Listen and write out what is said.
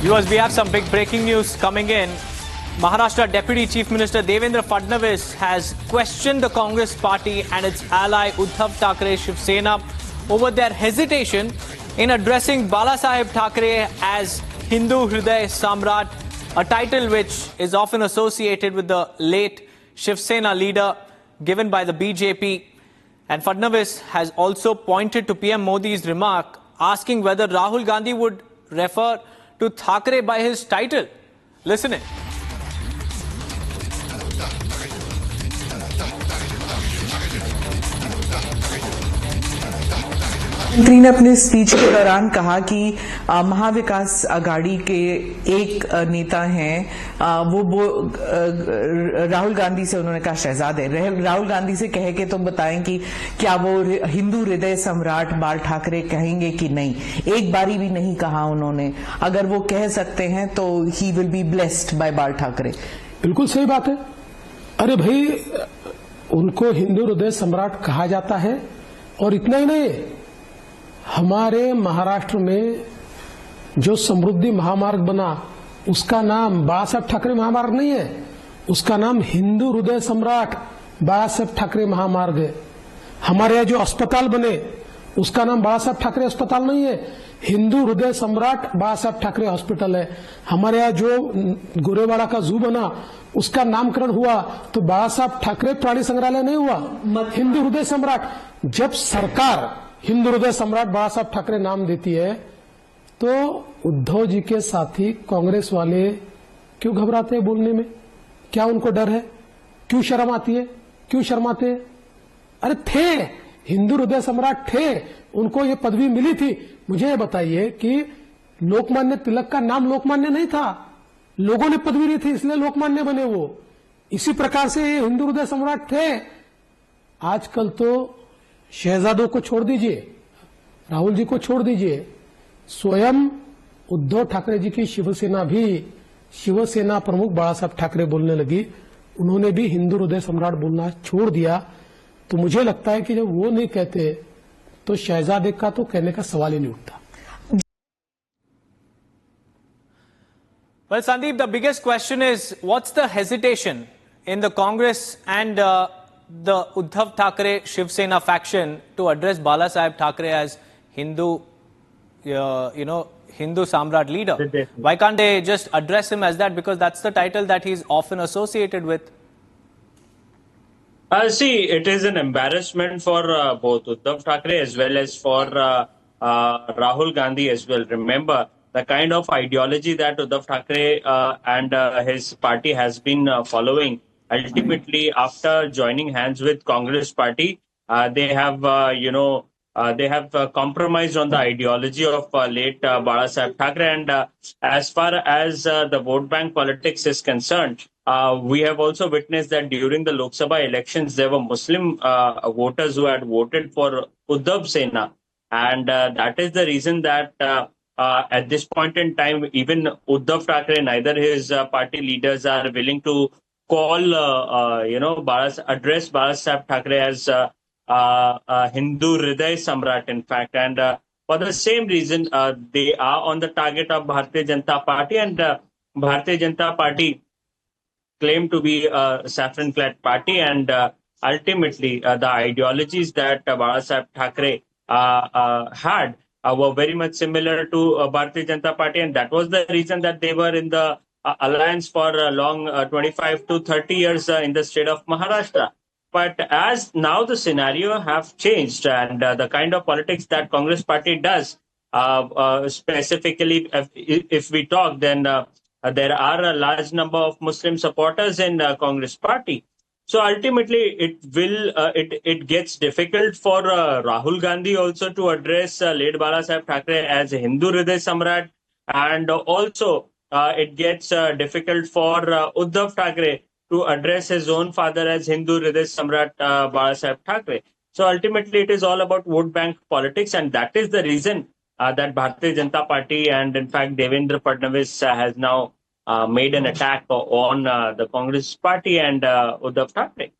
Viewers, we have some big breaking news coming in. Maharashtra Deputy Chief Minister Devendra Fadnavis has questioned the Congress party and its ally Uddhav Thackeray Shiv Sena over their hesitation in addressing Balasaheb Thackeray as Hindu Hriday Samrat, a title which is often associated with the late Shiv Sena leader given by the BJP. And Fadnavis has also pointed to PM Modi's remark asking whether Rahul Gandhi would refer to Thackeray by his title. Listen in. मंत्री ने अपने speech के दौरान कहा कि महाविकास अघाड़ी के एक नेता हैं वो राहुल गांधी से उन्होंने कहा शहजादे राहुल गांधी से कहे कि तुम बताएं कि क्या वो हिंदू हृदय सम्राट बाल ठाकरे कहेंगे कि नहीं। एक बारी भी नहीं कहा उन्होंने। अगर वो कह सकते हैं तो he will be blessed by Bal Thackeray. बिल्कुल सही बात है। अरे भाई, उनको हिंदू हृदय सम्राट कहा जाता है और इतना ही नहीं, हमारे महाराष्ट्र में जो समृद्धि महामार्ग बना उसका नाम बालासाहेब ठाकरे महामार्ग नहीं है, उसका नाम हिंदू हृदय सम्राट बालासाहेब ठाकरे महामार्ग है। हमारे यहाँ जो अस्पताल बने उसका नाम बालासाहेब ठाकरे अस्पताल नहीं है, हिंदू हृदय सम्राट बालासाहेब ठाकरे हॉस्पिटल है। हमारे यहाँ जो गोरेवाड़ा का जू बना उसका नामकरण हुआ तो बालासाहेब ठाकरे प्राणी संग्रहालय नहीं हुआ, हिंदू हृदय सम्राट। जब सरकार हिंदू हृदय सम्राट बालासाहेब ठाकरे नाम देती है तो उद्धव जी के साथी कांग्रेस वाले क्यों घबराते हैं बोलने में? क्या उनको डर है? क्यों शर्म आती है? क्यों शर्माते हैं? अरे थे, हिंदू हृदय सम्राट थे, उनको ये पदवी मिली थी। मुझे ये बताइए कि लोकमान्य तिलक का नाम लोकमान्य नहीं था, लोगों ने पदवी ली थी इसलिए लोकमान्य बने वो। इसी प्रकार से ये हिंदू हृदय सम्राट थे। आजकल तो शहजादों को छोड़ दीजिए, राहुल जी को छोड़ दीजिए, स्वयं उद्धव ठाकरे जी की शिवसेना भी शिवसेना प्रमुख बालासाहेब ठाकरे बोलने लगी, उन्होंने भी हिंदू हृदय सम्राट बोलना छोड़ दिया। तो मुझे लगता है कि जब वो नहीं कहते तो शहजादे का तो कहने का सवाल ही नहीं उठता। Well, Sandeep, the biggest question is what's the hesitation in the Congress and the Uddhav Thackeray Shiv Sena faction to address Balasaheb Thackeray as Hindu, Hindu Samrat leader? Why can't they just address him as that? Because that's the title that he's often associated with. See, it is an embarrassment for both Uddhav Thackeray as well as for Rahul Gandhi as well. Remember, the kind of ideology that Uddhav Thackeray and his party has been following. Ultimately, after joining hands with Congress party, they have, they have compromised on the ideology of late Balasaheb Thackeray. And as far as the vote bank politics is concerned, we have also witnessed that during the Lok Sabha elections, there were Muslim voters who had voted for Uddhav Sena. And that is the reason that at this point in time, even Uddhav Thackeray, neither his party leaders are willing to call, address Balasaheb Thackeray as Hindu Hriday Samrat, in fact. And for the same reason, they are on the target of Bharatiya Janata Party, and Bharatiya Janata Party claim to be a saffron-clad party. And ultimately, the ideologies that Balasaheb Thackeray had were very much similar to Bharatiya Janata Party, and that was the reason that they were in the alliance for a long 25 to 30 years in the state of Maharashtra. But as now the scenario have changed, and the kind of politics that Congress party does, specifically if we talk, then there are a large number of Muslim supporters in Congress party. So ultimately, it gets difficult for Rahul Gandhi also to address late Balasaheb Thackeray as Hindu Hriday Samrat, and also it gets difficult for Uddhav Thackeray to address his own father as Hindu Hriday Samrat Balasaheb Thackeray. So ultimately, it is all about vote bank politics, and that is the reason that Bharatiya Janata Party and in fact Devendra Fadnavis has now made an attack on the Congress party and Uddhav Thackeray.